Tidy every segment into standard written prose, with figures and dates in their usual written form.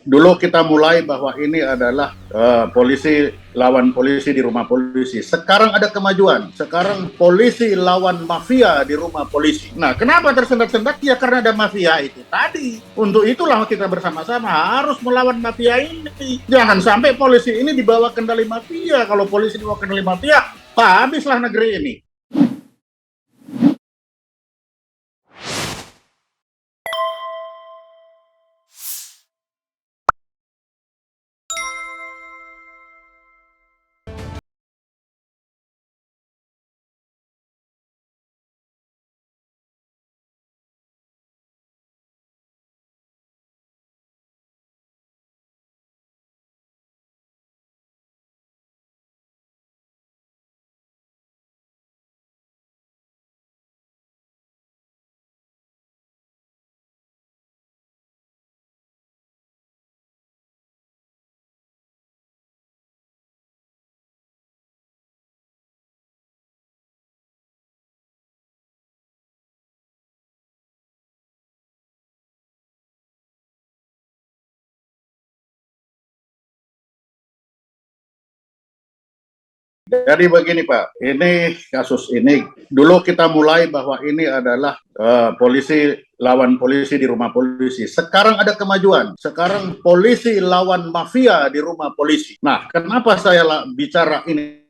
Dulu kita mulai bahwa ini adalah polisi lawan polisi di rumah polisi. Sekarang ada kemajuan. Sekarang polisi lawan mafia di rumah polisi. Nah, kenapa tersendat-sendat? Ya karena ada mafia itu tadi. Untuk itulah kita bersama-sama harus melawan mafia ini. Jangan sampai polisi ini dibawa kendali mafia. Kalau polisi dibawa kendali mafia, habislah negeri ini. Jadi begini Pak, ini kasus ini dulu kita mulai bahwa ini adalah polisi lawan polisi di rumah polisi. Sekarang ada kemajuan. Sekarang polisi lawan mafia di rumah polisi. Nah, kenapa saya bicara ini?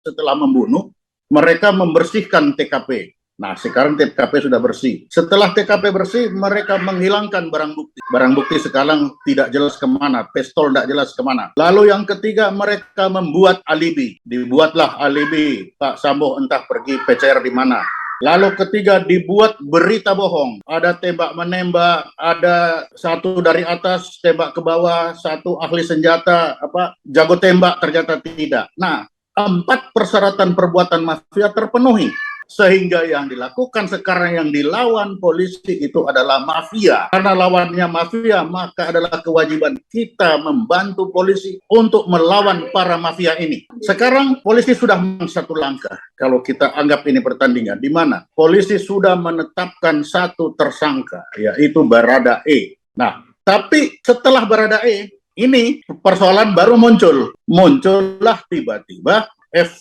Setelah membunuh, mereka membersihkan TKP. Nah, sekarang TKP sudah bersih. Setelah TKP bersih, mereka menghilangkan barang bukti. Barang bukti sekarang tidak jelas kemana, pistol tidak jelas kemana. Lalu yang ketiga, mereka membuat alibi. Dibuatlah alibi, Pak Sambo entah pergi PCR di mana. Lalu ketiga, dibuat berita bohong. Ada tembak menembak, ada satu dari atas tembak ke bawah, satu ahli senjata, jago tembak, ternyata tidak. Nah, 4 persyaratan perbuatan mafia terpenuhi. Sehingga yang dilakukan sekarang yang dilawan polisi itu adalah mafia. Karena lawannya mafia, maka adalah kewajiban kita membantu polisi untuk melawan para mafia ini. Sekarang polisi sudah satu langkah. Kalau kita anggap ini pertandingan, di mana polisi sudah menetapkan satu tersangka, yaitu Barada E. Nah, tapi setelah Barada E, ini persoalan baru muncul. Muncullah tiba-tiba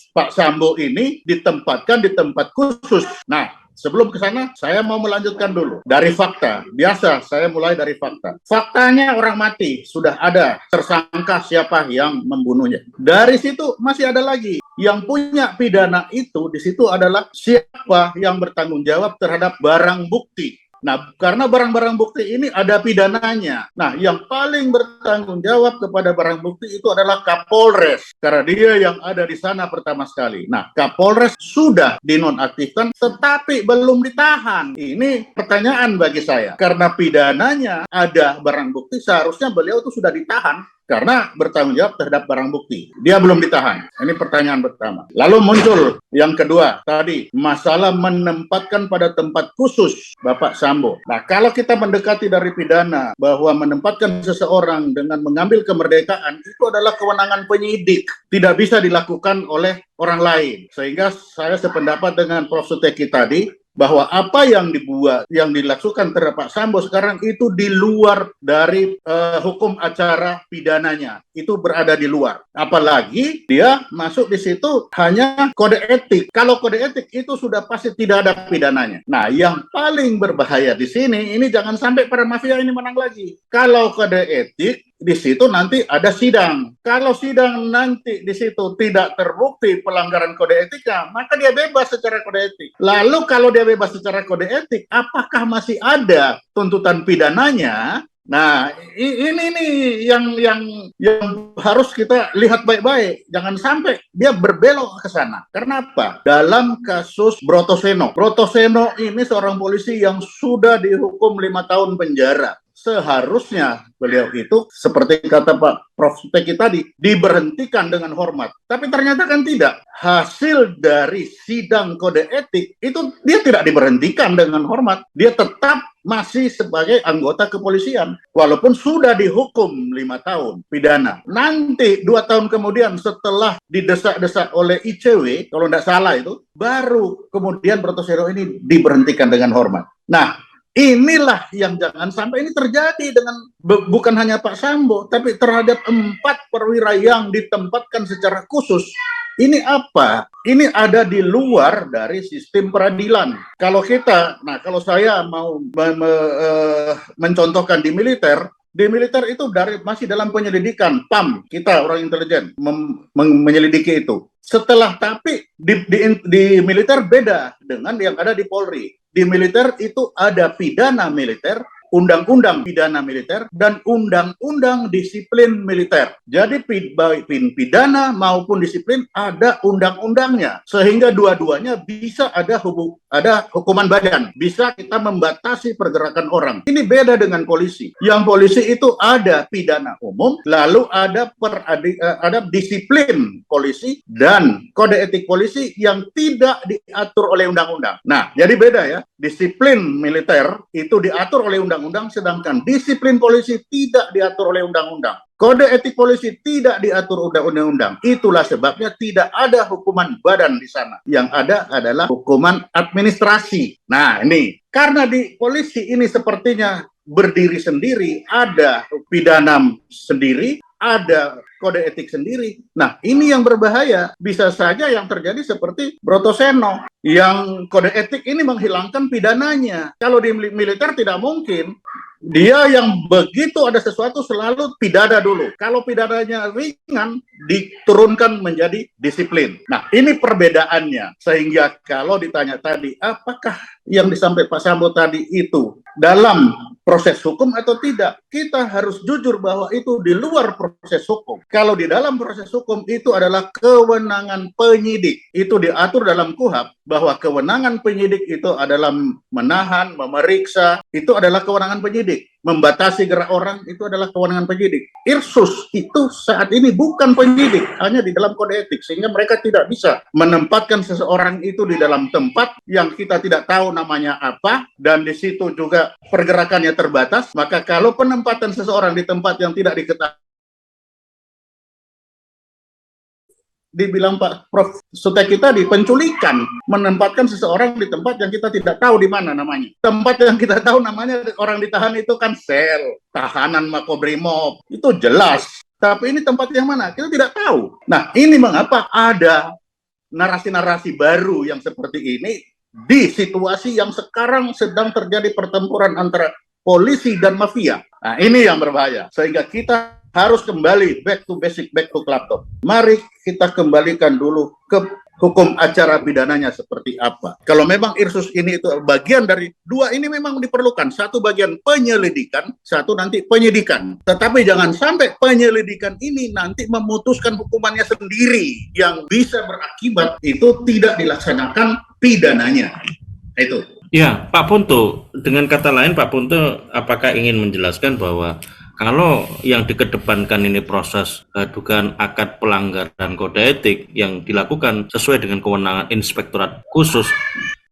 Pak Sambo ini ditempatkan di tempat khusus. Nah, sebelum ke sana, saya mau melanjutkan dulu. Dari fakta, biasa saya mulai dari fakta. Faktanya orang mati, sudah ada tersangka siapa yang membunuhnya. Dari situ masih ada lagi. Yang punya pidana itu, di situ adalah siapa yang bertanggung jawab terhadap barang bukti. Nah, karena barang-barang bukti ini ada pidananya. Nah, yang paling bertanggung jawab kepada barang bukti itu adalah Kapolres. Karena dia yang ada di sana pertama sekali. Nah, Kapolres sudah dinonaktifkan, tetapi belum ditahan. Ini pertanyaan bagi saya. Karena pidananya ada barang bukti, seharusnya beliau itu sudah ditahan. Karena bertanggung jawab terhadap barang bukti. Dia belum ditahan. Ini pertanyaan pertama. Lalu muncul yang kedua, tadi masalah menempatkan pada tempat khusus Bapak Sambo. Nah, kalau kita mendekati dari pidana bahwa menempatkan seseorang dengan mengambil kemerdekaan itu adalah kewenangan penyidik. Tidak bisa dilakukan oleh orang lain. Sehingga saya sependapat dengan Prof. Suteki tadi, bahwa apa yang dilakukan terhadap Pak Sambo sekarang itu di luar dari hukum acara pidananya, itu berada di luar. Apalagi dia masuk di situ hanya kode etik. Kalau kode etik itu sudah pasti tidak ada pidananya. Nah, yang paling berbahaya di sini, ini jangan sampai para mafia ini menang lagi. Kalau kode etik di situ nanti ada sidang. Kalau sidang nanti di situ tidak terbukti pelanggaran kode etika, maka dia bebas secara kode etik. Lalu kalau dia bebas secara kode etik, apakah masih ada tuntutan pidananya? Nah, ini nih yang harus kita lihat baik-baik. Jangan sampai dia berbelok ke sana. Kenapa? Dalam kasus Brotoseno. Brotoseno ini seorang polisi yang sudah dihukum 5 tahun penjara. Seharusnya beliau itu, seperti kata Pak Prof. Suteki tadi, diberhentikan dengan hormat. Tapi ternyata kan tidak. Hasil dari sidang kode etik, itu dia tidak diberhentikan dengan hormat. Dia tetap masih sebagai anggota kepolisian. Walaupun sudah dihukum 5 tahun pidana. Nanti 2 tahun kemudian setelah didesak-desak oleh ICW, kalau tidak salah itu, baru kemudian Brotoseno ini diberhentikan dengan hormat. Nah, Inilah yang jangan sampai ini terjadi dengan bukan hanya Pak Sambo, tapi terhadap 4 perwira yang ditempatkan secara khusus. Ini apa? Ini ada di luar dari sistem peradilan. Kalau kalau saya mau mencontohkan di militer itu masih dalam penyelidikan PAM, kita orang intelijen menyelidiki itu. Tapi di militer beda dengan yang ada di Polri. Di militer itu ada pidana militer, undang-undang pidana militer, dan undang-undang disiplin militer. Jadi baik pidana maupun disiplin ada undang-undangnya, sehingga dua-duanya bisa ada hukuman badan, bisa kita membatasi pergerakan orang. Ini beda dengan polisi. Yang polisi itu ada pidana umum, lalu ada disiplin polisi dan kode etik polisi yang tidak diatur oleh undang-undang. Nah, jadi beda ya. Disiplin militer itu diatur oleh undang-undang, sedangkan disiplin polisi tidak diatur oleh undang-undang. Kode etik polisi tidak diatur undang-undang. Itulah sebabnya tidak ada hukuman badan di sana. Yang ada adalah hukuman administrasi. Nah, ini karena di polisi ini sepertinya berdiri sendiri, ada pidana sendiri, ada kode etik sendiri. Nah, ini yang berbahaya. Bisa saja yang terjadi seperti Brotoseno, yang kode etik ini menghilangkan pidananya. Kalau di militer tidak mungkin. Dia yang begitu ada sesuatu selalu pidana dulu. Kalau pidananya ringan, diturunkan menjadi disiplin. Nah, ini perbedaannya. Sehingga kalau ditanya tadi, apakah yang disampaikan Pak Sambo tadi itu dalam proses hukum atau tidak? Kita harus jujur bahwa itu di luar proses hukum. Kalau di dalam proses hukum itu adalah kewenangan penyidik. Itu diatur dalam KUHP bahwa kewenangan penyidik itu adalah menahan, memeriksa, itu adalah kewenangan penyidik. Membatasi gerak orang itu adalah kewenangan penyidik. Irsus itu saat ini bukan penyidik, hanya di dalam kode etik, sehingga mereka tidak bisa menempatkan seseorang itu di dalam tempat yang kita tidak tahu namanya apa, dan di situ juga pergerakannya terbatas. Maka kalau penempatan seseorang di tempat yang tidak diketahui, dibilang Pak Prof. Suteki tadi, penculikan, menempatkan seseorang di tempat yang kita tidak tahu di mana namanya. Tempat yang kita tahu namanya orang ditahan itu kan sel, tahanan Makobrimob, itu jelas. Tapi ini tempat yang mana? Kita tidak tahu. Nah, ini mengapa ada narasi-narasi baru yang seperti ini di situasi yang sekarang sedang terjadi pertempuran antara polisi dan mafia. Nah, ini yang berbahaya. Sehingga kita harus kembali back to basic, back to laptop. Mari kita kembalikan dulu ke hukum acara pidananya seperti apa. Kalau memang Irsus ini itu bagian dari dua ini memang diperlukan. Satu bagian penyelidikan, satu nanti penyidikan. Tetapi jangan sampai penyelidikan ini nanti memutuskan hukumannya sendiri yang bisa berakibat itu tidak dilaksanakan pidananya. Itu. Ya, Pak Punto, dengan kata lain Pak Punto apakah ingin menjelaskan bahwa kalau yang dikedepankan ini proses dugaan akad pelanggaran kode etik yang dilakukan sesuai dengan kewenangan inspektorat khusus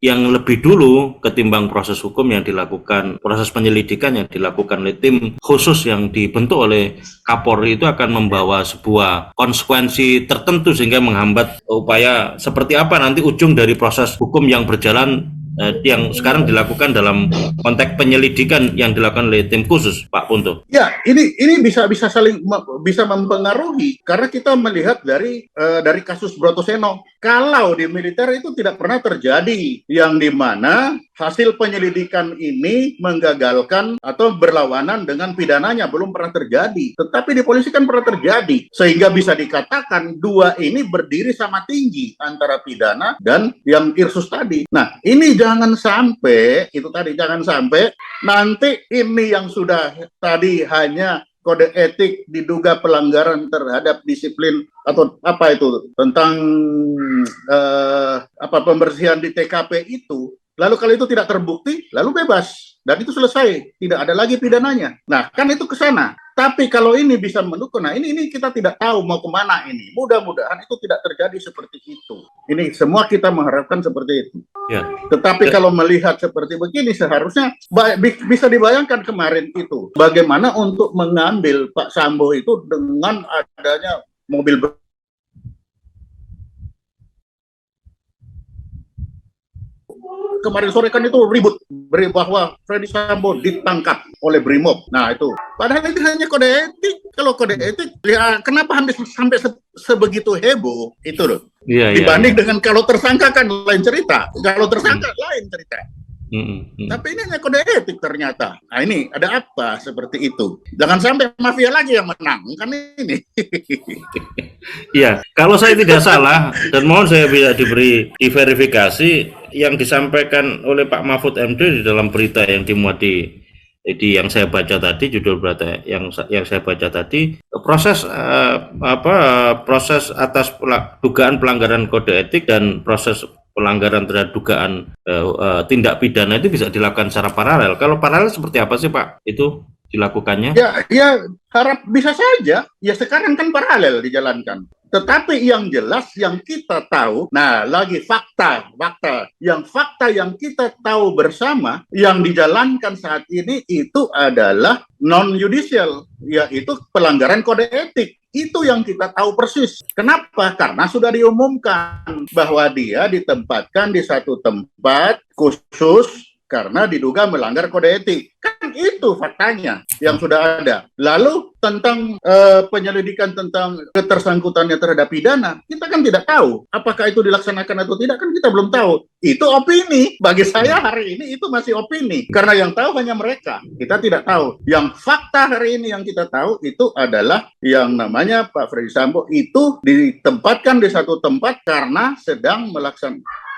yang lebih dulu ketimbang proses hukum yang dilakukan, proses penyelidikan yang dilakukan oleh tim khusus yang dibentuk oleh Kapolri itu akan membawa sebuah konsekuensi tertentu sehingga menghambat upaya seperti apa nanti ujung dari proses hukum yang berjalan yang sekarang dilakukan dalam konteks penyelidikan yang dilakukan oleh tim khusus, Pak Punto. Ya, ini bisa saling bisa mempengaruhi karena kita melihat dari kasus Brotoseno. Kalau di militer itu tidak pernah terjadi yang dimana hasil penyelidikan ini menggagalkan atau berlawanan dengan pidananya, belum pernah terjadi. Tetapi di polisi kan pernah terjadi, sehingga bisa dikatakan dua ini berdiri sama tinggi antara pidana dan yang Irsus tadi. Nah, ini jangan sampai nanti ini yang sudah tadi hanya kode etik diduga pelanggaran terhadap disiplin atau apa itu tentang pembersihan di TKP itu, lalu kalau itu tidak terbukti lalu bebas dan itu selesai, tidak ada lagi pidananya. Nah, kan itu ke sana. Tapi kalau ini bisa mendukung, nah ini kita tidak tahu mau kemana ini. Mudah-mudahan itu tidak terjadi seperti itu. Ini semua kita mengharapkan seperti itu. Ya. Tetapi kalau melihat seperti begini, seharusnya bisa dibayangkan kemarin itu bagaimana untuk mengambil Pak Sambo itu dengan adanya mobil kemarin sore kan itu ribut bahwa Freddy Sambo ditangkap oleh Brimob. Nah itu, padahal itu hanya kode etik. Kalau kode etik, ya kenapa sampai sebegitu heboh itu loh. Iya, Dibanding iya. dengan kalau tersangka kan lain cerita. Kalau tersangka lain cerita. Tapi ini hanya kode etik ternyata. Nah ini ada apa seperti itu? Jangan sampai mafia lagi yang menang kan ini. Iya, kalau saya tidak salah dan mohon saya bisa diberi diverifikasi yang disampaikan oleh Pak Mahfud MD di dalam berita yang dimuat di yang saya baca tadi, judul berita yang saya baca tadi, proses proses atas dugaan pelanggaran kode etik dan proses pelanggaran terhadap dugaan tindak pidana itu bisa dilakukan secara paralel. Kalau paralel seperti apa sih Pak itu dilakukannya? Ya harap bisa saja. Ya sekarang kan paralel dijalankan. Tetapi yang jelas yang kita tahu, nah lagi fakta yang kita tahu bersama yang dijalankan saat ini itu adalah non-judicial, yaitu pelanggaran kode etik. Itu yang kita tahu persis. Kenapa? Karena sudah diumumkan bahwa dia ditempatkan di satu tempat khusus karena diduga melanggar kode etik. Kan itu faktanya yang sudah ada. Lalu tentang penyelidikan tentang ketersangkutannya terhadap pidana, kita kan tidak tahu apakah itu dilaksanakan atau tidak, kan kita belum tahu. Itu opini. Bagi saya hari ini itu masih opini. Karena yang tahu hanya mereka. Kita tidak tahu. Yang fakta hari ini yang kita tahu itu adalah yang namanya Pak Freddy Sambo itu ditempatkan di satu tempat karena sedang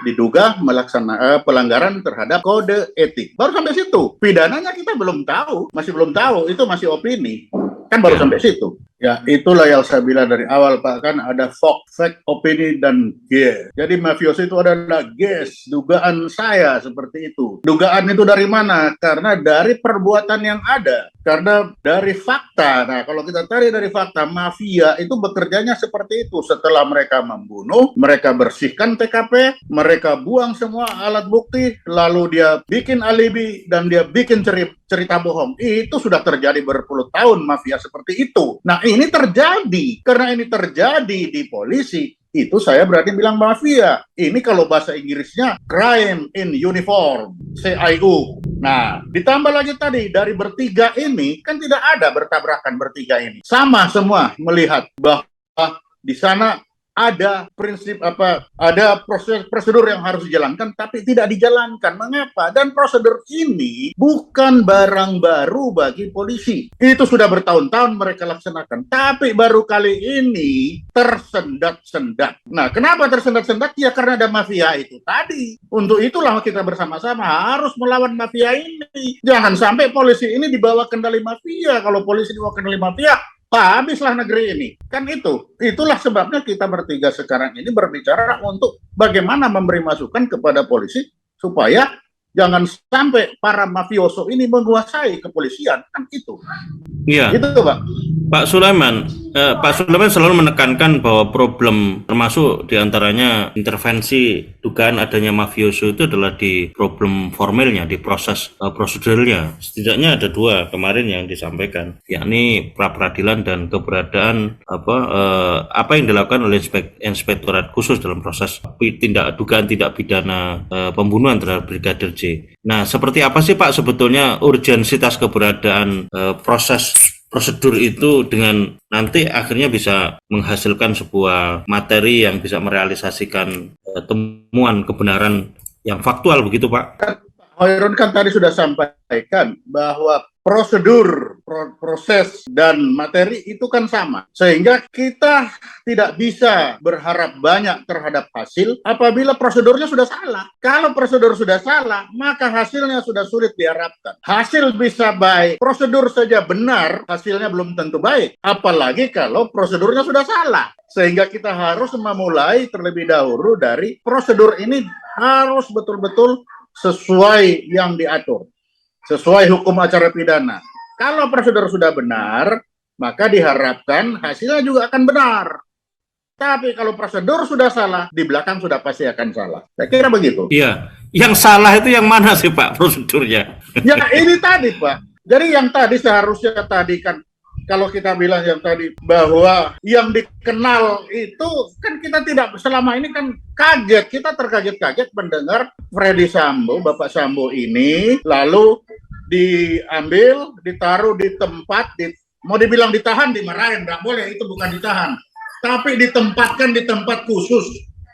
diduga melaksanakan pelanggaran terhadap kode etik. Baru sampai situ. Pidananya kita belum tahu, masih belum tahu, itu masih opini. Kan baru sampai situ. Ya, itulah yang saya bilang dari awal, Pak, kan ada fact, opini, dan guess. Jadi mafioso itu adalah guess, dugaan saya seperti itu. Dugaan itu dari mana? Karena dari perbuatan yang ada. Karena dari fakta. Nah, kalau kita tarik dari fakta, mafia itu bekerjanya seperti itu. Setelah mereka membunuh, mereka bersihkan TKP, mereka buang semua alat bukti, lalu dia bikin alibi, dan dia bikin cerita bohong. Itu sudah terjadi berpuluh tahun mafia seperti itu. Nah, ini terjadi. Karena ini terjadi di polisi, itu saya berarti bilang mafia. Ini kalau bahasa Inggrisnya crime in uniform, CIU. Nah, ditambah lagi tadi dari bertiga ini kan tidak ada bertabrakan bertiga ini. Sama semua melihat bahwa di sana ada prinsip ada prosedur yang harus dijalankan tapi tidak dijalankan. Mengapa? Dan prosedur ini bukan barang baru bagi polisi. Itu sudah bertahun-tahun mereka laksanakan, tapi baru kali ini tersendat-sendat. Nah, kenapa tersendat-sendat? Ya karena ada mafia itu tadi. Untuk itulah kita bersama-sama harus melawan mafia ini. Jangan sampai polisi ini dibawa kendali mafia. Kalau polisi dibawa kendali mafia, habislah negeri ini. Kan itulah sebabnya kita bertiga sekarang ini berbicara untuk bagaimana memberi masukan kepada polisi supaya jangan sampai para mafioso ini menguasai kepolisian. Kan itu. Iya. Itu Pak. Pak Sulaiman selalu menekankan bahwa problem termasuk diantaranya intervensi dugaan adanya mafioso itu adalah di problem formilnya, di proses prosedurnya. Setidaknya ada dua kemarin yang disampaikan, yakni pra peradilan dan keberadaan apa yang dilakukan oleh inspektorat khusus dalam proses dugaan tindak pidana pembunuhan terhadap Brigadir J. Nah, seperti apa sih Pak sebetulnya urgensitas keberadaan prosedur itu dengan nanti akhirnya bisa menghasilkan sebuah materi yang bisa merealisasikan temuan kebenaran yang faktual begitu Pak? Hoirun kan tadi sudah sampaikan bahwa prosedur, proses, dan materi itu kan sama. Sehingga kita tidak bisa berharap banyak terhadap hasil apabila prosedurnya sudah salah. Kalau prosedur sudah salah, maka hasilnya sudah sulit diharapkan. Hasil bisa baik, prosedur saja benar, hasilnya belum tentu baik. Apalagi kalau prosedurnya sudah salah. Sehingga kita harus memulai terlebih dahulu dari prosedur ini harus betul-betul sesuai yang diatur, sesuai hukum acara pidana. Kalau prosedur sudah benar, maka diharapkan hasilnya juga akan benar. Tapi kalau prosedur sudah salah, di belakang sudah pasti akan salah. Saya kira begitu. Iya, yang salah itu yang mana sih Pak prosedurnya? Ya ini tadi Pak. Jadi yang tadi seharusnya tadi kan kalau kita bilang yang tadi bahwa yang dikenal itu kan kita tidak selama ini kan kaget, kita terkaget-kaget mendengar Freddy Sambo, Bapak Sambo ini lalu diambil, ditaruh di tempat, mau dibilang ditahan, dimarahin, nggak boleh, itu bukan ditahan, tapi ditempatkan di tempat khusus.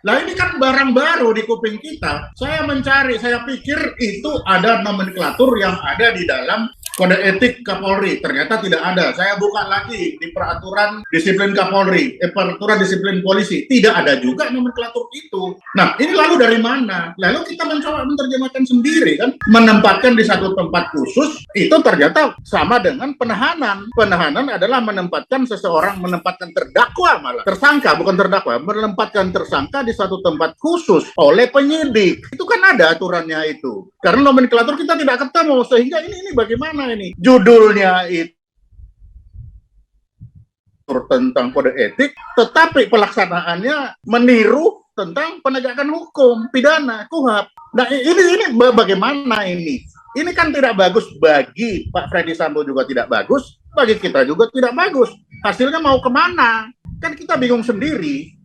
Lah ini kan barang baru di kuping kita. Saya mencari, saya pikir itu ada nomenklatur yang ada di dalam kode etik Kapolri. Ternyata tidak ada. Saya buka lagi di peraturan disiplin Kapolri, peraturan disiplin polisi. Tidak ada juga nomenklatur itu. Nah, ini lalu dari mana? Lalu kita mencoba menerjemahkan sendiri kan. Menempatkan di satu tempat khusus, itu ternyata sama dengan penahanan. Penahanan adalah menempatkan seseorang, menempatkan terdakwa malah. Tersangka, bukan terdakwa. Menempatkan tersangka di satu tempat khusus oleh penyidik. Itu kan ada aturannya itu. Karena nomenklatur kita tidak ketemu, sehingga ini bagaimana ini? Judulnya itu tentang kode etik, tetapi pelaksanaannya meniru tentang penegakan hukum, pidana, KUHP. Nah, ini bagaimana ini? Ini kan tidak bagus bagi Pak Freddy Sambo, juga tidak bagus, bagi kita juga tidak bagus. Hasilnya mau kemana? Kan kita bingung sendiri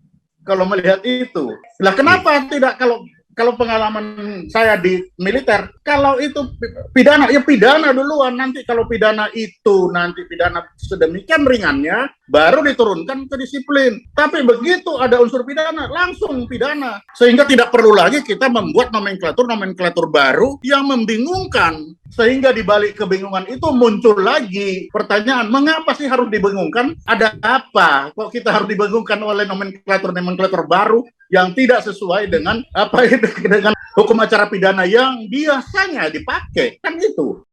kalau melihat itu. Lah kenapa tidak, kalau pengalaman saya di militer, kalau itu pidana, ya pidana duluan, nanti kalau pidana itu nanti pidana sedemikian ringannya, baru diturunkan ke disiplin. Tapi begitu ada unsur pidana, langsung pidana. Sehingga tidak perlu lagi kita membuat nomenklatur baru yang membingungkan. Sehingga di balik kebingungan itu muncul lagi pertanyaan, mengapa sih harus dibingungkan? Ada apa? Kok kita harus dibingungkan oleh nomenklatur baru yang tidak sesuai dengan dengan hukum acara pidana yang biasanya dipakai, kan itu.